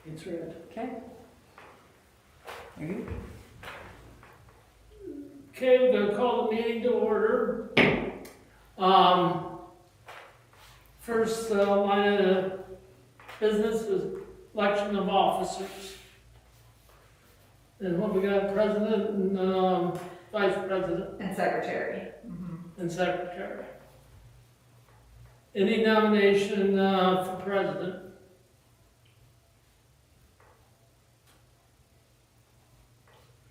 It's red. Okay. Very good. Okay, we're gonna call the meeting to order. First line of business is election of officers. And what we got, president and vice president And secretary. and secretary. Any nomination for president?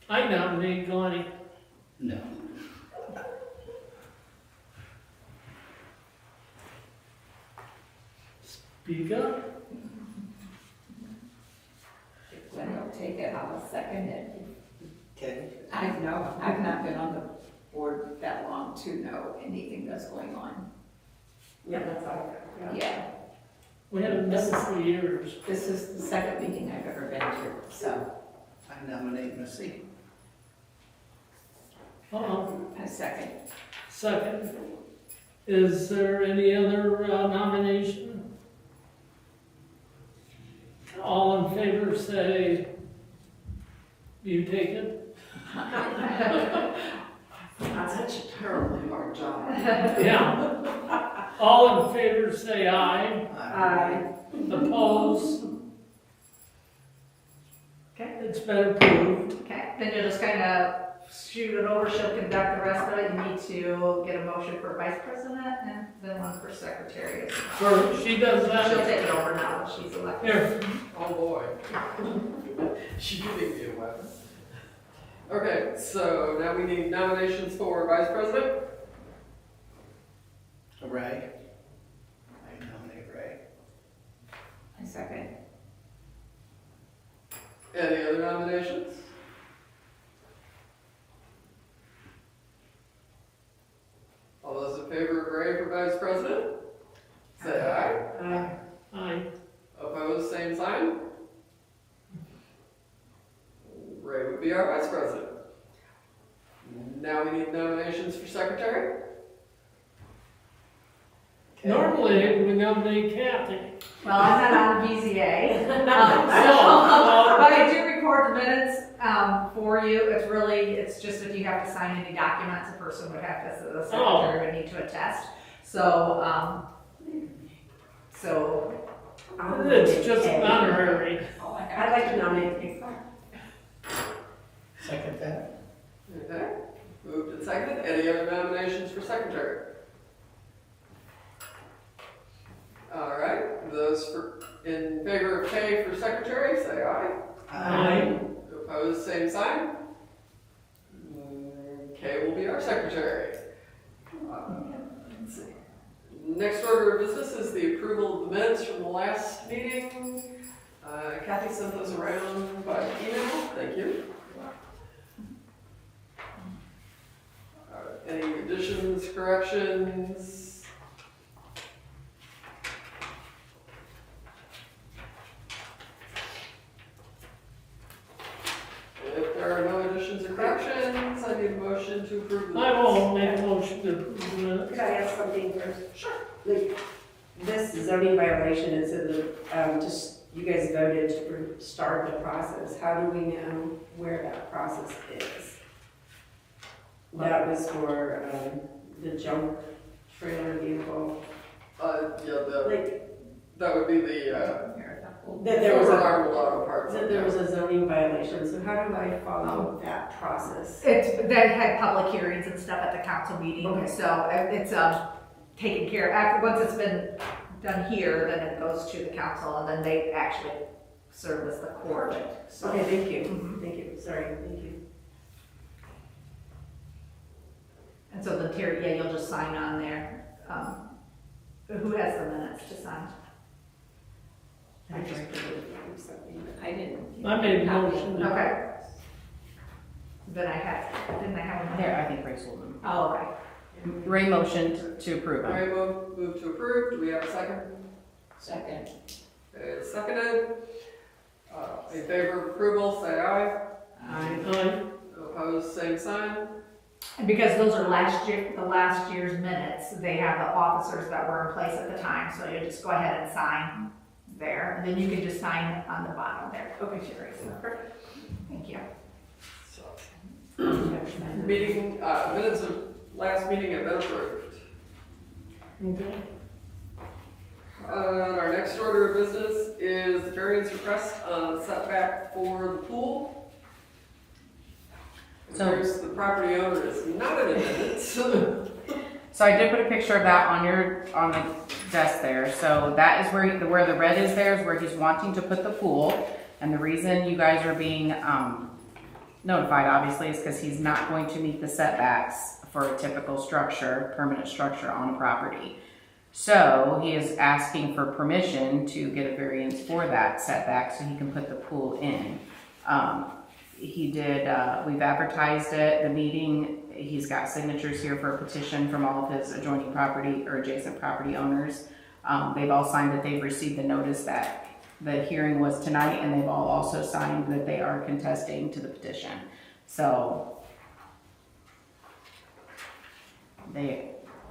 I nominate Connie. No. Speak up. If I don't take it, I'll second it. Okay. I know, I've not been on the board that long to know anything that's going on. Yeah, that's all. Yeah, We haven't met for years. this is the second meeting I've ever been to, so I nominate Missy. I second. Second. Is there any other nomination? All in favor say, you take it? That's such a terribly hard job. Yeah. All in favor say aye. Aye. Opposed? Okay. It's been approved. Okay, then you'll just kind of shoot it over, she'll conduct the rest of it. You need to get a motion for vice president and then one for secretary. For, she does She'll that? take it over now that she's elected. Here, Oh, boy. She could make me a weapon. Okay, so now we need nominations for vice president. Ray. I nominate Ray. I second. Any other nominations? All those in favor of Ray for vice president? Say aye. Aye. aye. Opposed, same sign. Ray would be our vice president. Now we need nominations for secretary. Normally, we nominate Kathy. Well, I'm not on BZA, So, but I do record the minutes for you. It's just if you have to sign any documents, a person would have to, the secretary would need to attest. So, it's just honorary. I'd like to nominate Kay. Second that. Okay, moved and seconded. Any other nominations for secretary? All right, those in favor of Kay for secretary, say aye. Aye. Opposed, same sign. Kay will be our secretary. Let's see. Next order of business is the approval of the minutes from the last meeting. Kathy sent those around by email. Thank you. Any additions, corrections? If there are no additions or corrections, I need a motion to approve the I minutes. will make a motion to approve the minutes. Could I ask something first? Sure. Like, this zoning violation is just, you guys voted to start the process. How do we know where that process is? That was for the junk trailer vehicle. That would be the, That there was a, armed auto parts. that there was a zoning violation, so how do I follow that process? they had public hearings and stuff at the council meeting, Okay. so it's taken care of. After, once it's been done here, then it goes to the council and then they actually serve as the court. So, Okay, thank you, Mhm. thank you, sorry, thank you. and so the tier, yeah, you'll just sign on there. Who has the minutes to sign? I just put it on something, but I didn't. I made a motion. Okay. Then didn't I have one? There, I think Ray sold them. Oh, okay. Ray motioned to approve them. Ray move to approve. Do we have a second? Second. It's seconded. In favor of approval, say aye. Aye. Opposed, same sign. And because those are the last year's minutes, they have the officers that were in place at the time, so you just go ahead and sign there, and then you can just sign on the bottom there. Okay, Sherry, so, thank you. So, meeting, minutes of last meeting have been approved. Our next order of business is the variance request on setback for the pool. So- There's, the property owner is not in attendance. So I did put a picture of that on the desk there. So that is where the red is there is where he's wanting to put the pool. And the reason you guys are being notified, obviously, is because he's not going to meet the setbacks for a typical structure, permanent structure on a property. So he is asking for permission to get a variance for that setback so he can put the pool in. We've advertised it, the meeting, he's got signatures here for a petition from all of his adjoining property or adjacent property owners. They've all signed that they've received the notice that the hearing was tonight, and they've all also signed that they are contesting to the petition. So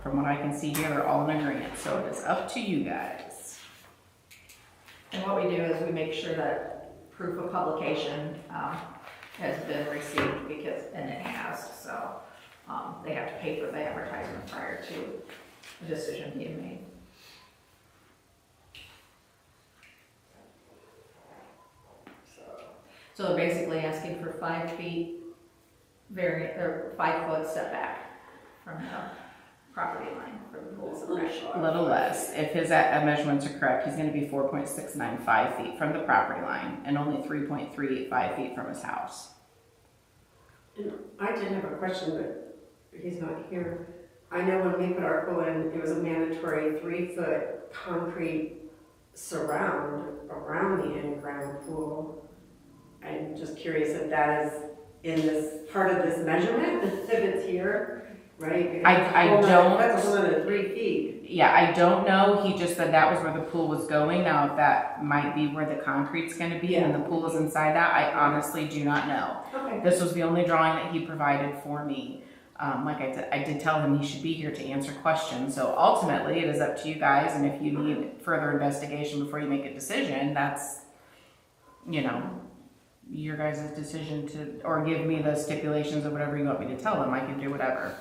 from what I can see here, they're all in agreement, so it is up to you guys. And what we do is we make sure that proof of publication has been received and it has, so they have to pay for the advertisement prior to the decision being made. So they're basically asking for 5 feet or 5 foot setback from the property line for the pool. A little less. If his measurements are correct, he's gonna be 4.695 feet from the property line and only 3.385 feet from his house. And I did have a question, but he's not here. I know when we put our pool in, it was a mandatory 3-foot concrete surround around the in-ground pool. I'm just curious if that is in this part of this measurement, if it's here, right? Because I don't- That's a limit of 3 feet. Yeah, I don't know. He just said that was where the pool was going. Now, if that might be where the concrete's gonna be and the pool is inside that, I honestly do not know. Okay. This was the only drawing that he provided for me. Like I said, I did tell him he should be here to answer questions. So ultimately, it is up to you guys. And if you need further investigation before you make a decision, that's, your guys' decision to, or give me the stipulations of whatever you want me to tell them. I can do whatever.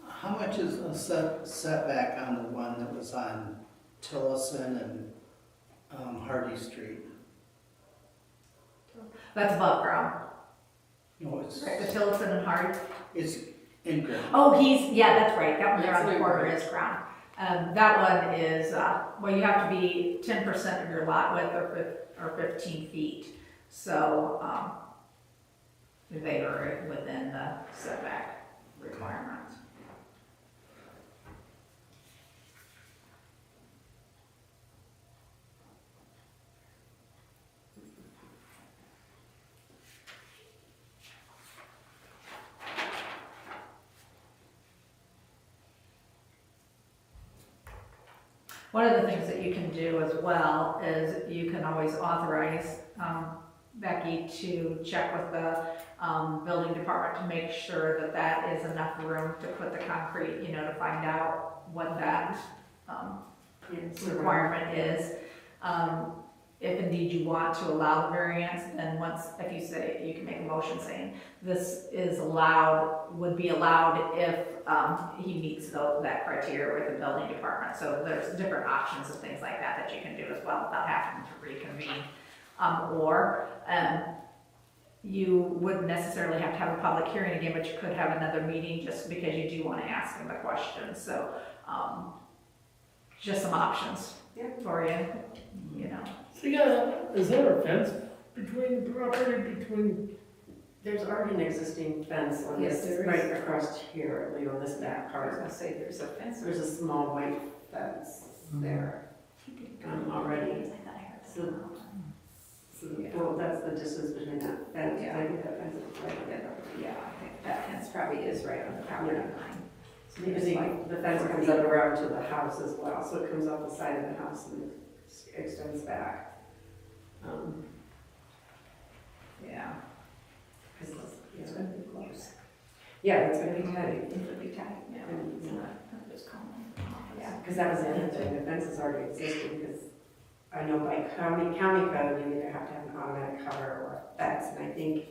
How much is a setback on the one that was on Tillotson and Hardy Street? That's above ground. No, it's, Right, the Tillotson and Hard. it's in ground. Oh, that's right, that one there on the That's corner right. is ground. That one is, you have to be 10% of your lot width or 15 feet. So, they are within the setback requirements. One of the things that you can do as well is you can always authorize Becky to check with the building department to make sure that that is enough room to put the concrete, to find out what that requirement is. If indeed you want to allow the variance, then if you say, you can make a motion saying this is would be allowed if he meets that criteria with the building department. So there's different options and things like that you can do as well without having to reconvene. You wouldn't necessarily have to have a public hearing again, but you could have another meeting just because you do want to ask him the questions. So just some options for you, So is there a fence between the property, There's already an existing fence on Yes, this, there is. right across here, on this back I was part. gonna say, there's a fence. There's a small white fence there already. So well, that's the distance between that fence. Yeah. I think that fence is right there. Yeah, I think that fence probably is right on the property line. Because the fence comes up around to the house as well, so it comes off the side of the house and extends back. Yeah. It's It's gonna be close. Yeah, it's gonna be tight. It would be tight, yeah. And, Just calm. Yeah. because that was the other thing, the fence is already existing, because I know by county code, you either have to have an automatic cover or a fence, and I think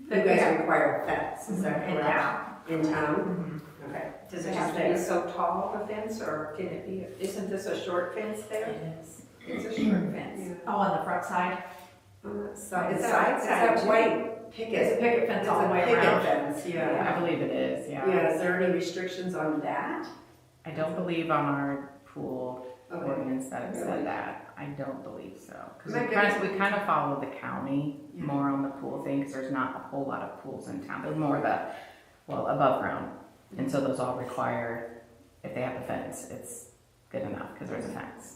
you guys require a fence, is that In correct? town. In town? Okay. Does it have to be so tall of a fence, or can it be, isn't this a short fence there? is. It's a short fence. Oh, on the front side? On that It's side, that- side, it's that that white picket. It's a picket fence all the way It's a around. picket fence, yeah. I believe it is, yeah. Yeah, is there any restrictions on that? I don't believe on our pool Okay. ordinance that it Really? said that. I don't believe so. Because My we kind of follow the county Yeah. more on the pool thing, because there's not a whole lot of pools in town. There's more above ground. And so those all require, if they have a fence, it's good enough, because there's a fence.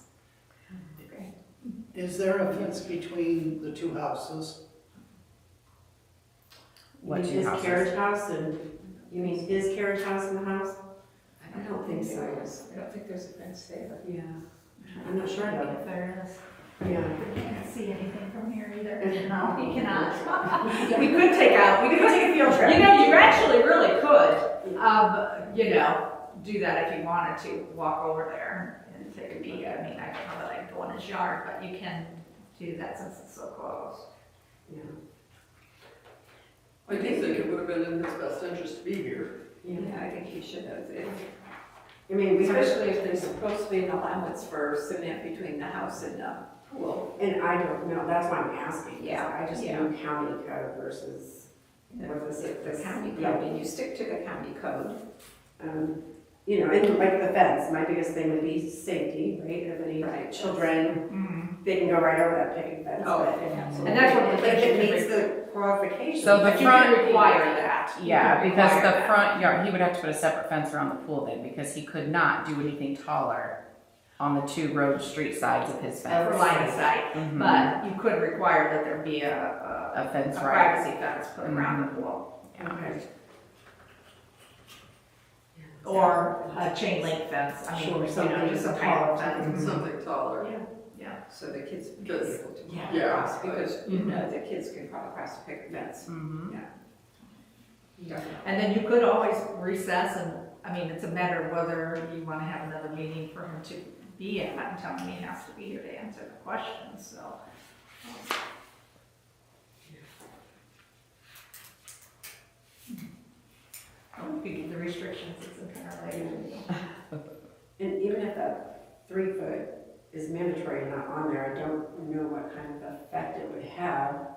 Is there a fence between the two houses? What You mean two his houses? carriage house and, you mean his carriage house in the house? I don't think so. I don't think there's a fence there. Yeah. I'm not sure about it. If there is. Yeah. You can't see anything from here either. No, you cannot. We could take a field trip. You know, you actually really could, do that if you wanted to, walk over there and take a peek. I mean, I don't know that I'd go in his yard, but you can do that since it's so close. Yeah. I do think it would have been in his best interest to be here. Yeah, I think he should have. I mean, we Especially if there's supposed to be an allowance for cement between the house and the pool. and I don't know, that's why I'm asking. 'Cause Yeah, I just yeah. know county code versus, what is it, The county yeah. code, and you stick to the county code. And like the fence, my biggest thing would be safety, right? If any Right. children, they can go right over that picket fence. Oh, but- absolutely. And that's what If it meets the qualifications. So the But you front- can require that. You Yeah, can because require the that. front yard, he would have to put a separate fence around the pool then, because he could not do anything taller on the two road street sides of his For fence. line of sight, Mhm. but you could require that there be a A fence, right? privacy fence put around the pool. Okay. Or a chain link fence, I mean, Sure, just something a taller taller. fence. Something taller. So the kids would be Because- able to Yeah. walk Yeah. across, because you know the kids can crawl across the picket fence. Mhm. And then you could always recess and, I mean, it's a matter of whether you wanna have another meeting for him to be at, and tell him he has to be here to answer the questions, so. We could give the restrictions, it's entirely. And even if that 3 foot is mandatory and not on there, I don't know what kind of effect it would have.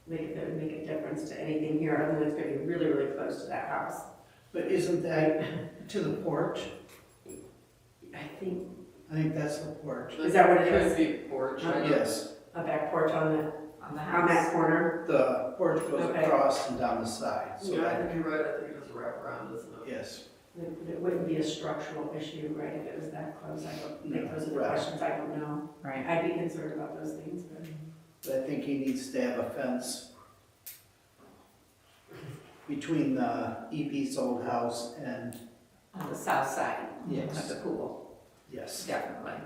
That would make a difference to anything here, other than it's gonna be really, really close to that house. But isn't that to the porch? I think, I think that's the porch. Is that what it is? Could be porch. I don't- Yes, a back porch on On the that house. corner. the porch goes Okay. across and down the side, so Yeah, I that, think you're right, I think it is a wraparound, isn't it? yes. It wouldn't be a structural issue, right, if it was that close. I don't think those are the Right. questions, I don't know. Right. I'd be concerned about those things, but. But I think he needs to have a fence between the EP's old house and, On the south side of yes, the pool, yes. definitely.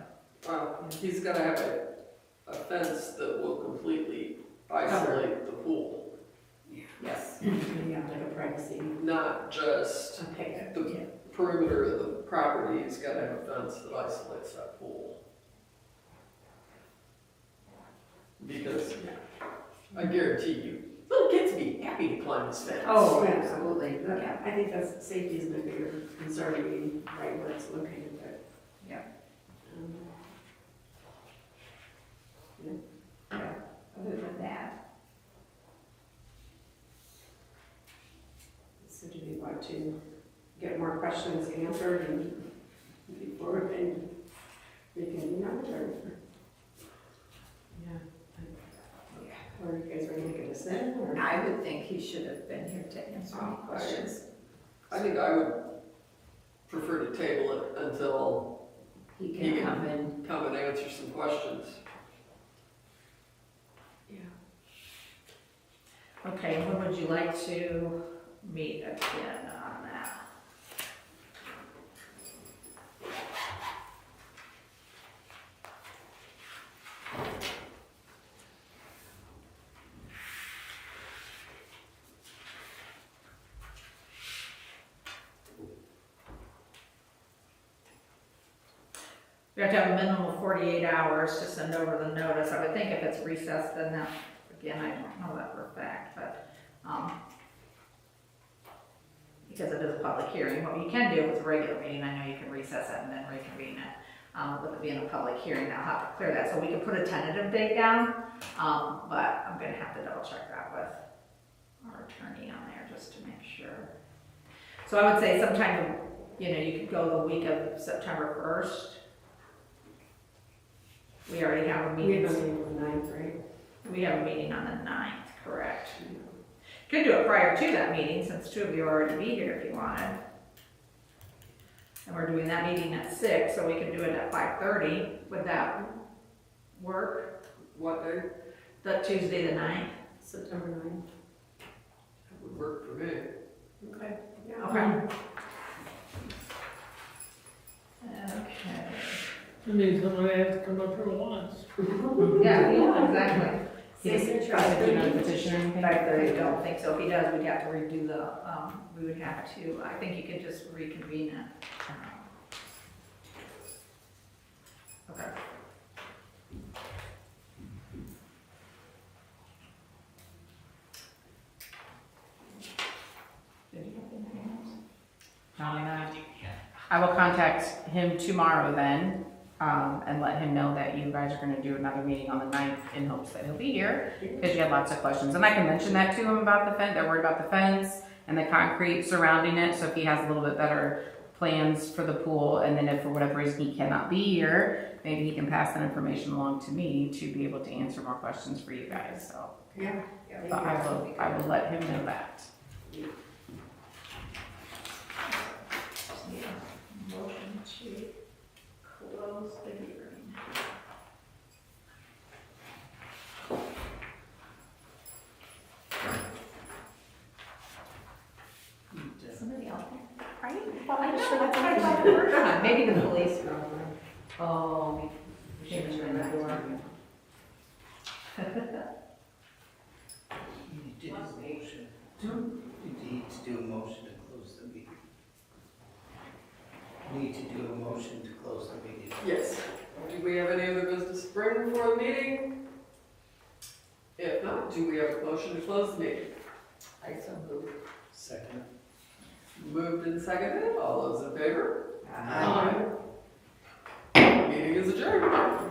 Well, he's gotta have a fence that will completely isolate the pool, Yes. Yeah, like a privacy, not just okay, the perimeter of the property. He's gotta have a fence that isolates that pool. Because I guarantee you, little kids would be happy to climb this fence. Oh, absolutely. Yeah, I think that's, safety is my bigger concern, being right where it's located, but. Yeah. Other than that, So do we want to get more questions answered and before we can, or? Yeah. Or you guys ready to make a decision, or? I would think he should have been here to answer any questions. I think I would prefer to table it until He he can come in. can come and answer some questions. Okay, when would you like to meet again on that? You have to have a minimum of 48 hours to send over the notice. I would think if it's recessed, then that, again, I don't know that for a fact, but, because it is a public hearing, what you can do with a regular meeting, I know you can recess it and then reconvene it. With it being a public hearing, I'll have to clear that, so we can put a tentative date down, but I'm gonna have to double check that with our attorney on there, just to make sure. So I would say sometime, you could go the week of September 1st. We already have a We meeting. have a meeting on the 9th, right? We have a meeting on the 9th, correct. Could do it prior to that meeting, since two of you already be here if you wanted. And we're doing that meeting at 6, so we could do it at 5:30. Would that work? What day? The Tuesday the 9th? September 9th. That would work for me. Okay. Yeah. Okay. Okay. That means I'm gonna have to come up here once. Yeah, exactly. Citizen Probably do not trust. petition or anything. 5:30, I don't think so. If he does, we'd have to redo the, we would have to, I think you could just reconvene it. Okay. Did you have anything else? Not on that. I will contact him tomorrow then, and let him know that you guys are gonna do another meeting on the 9th in hopes that he'll be here, because you had lots of questions. And I can mention that to him about the fence, they're worried about the fence and the concrete surrounding it, so if he has a little bit better plans for the pool, and then if for whatever reason he cannot be here, maybe he can pass that information along to me to be able to answer more questions for you guys, so. Yeah. But I will let him know that. Just need a motion to close the hearing. Somebody else? Are you? I know, that's what I thought the first time. Maybe the police. Oh, we should have turned the door. You need to do a motion. You need to do a motion to close the meeting. You need to do a motion to close the meeting. Yes. Do we have any other business to bring before the meeting? If not, do we have a motion to close the meeting? I so move. Second. Moved and seconded, all those in favor? Aye. Meeting is adjourned.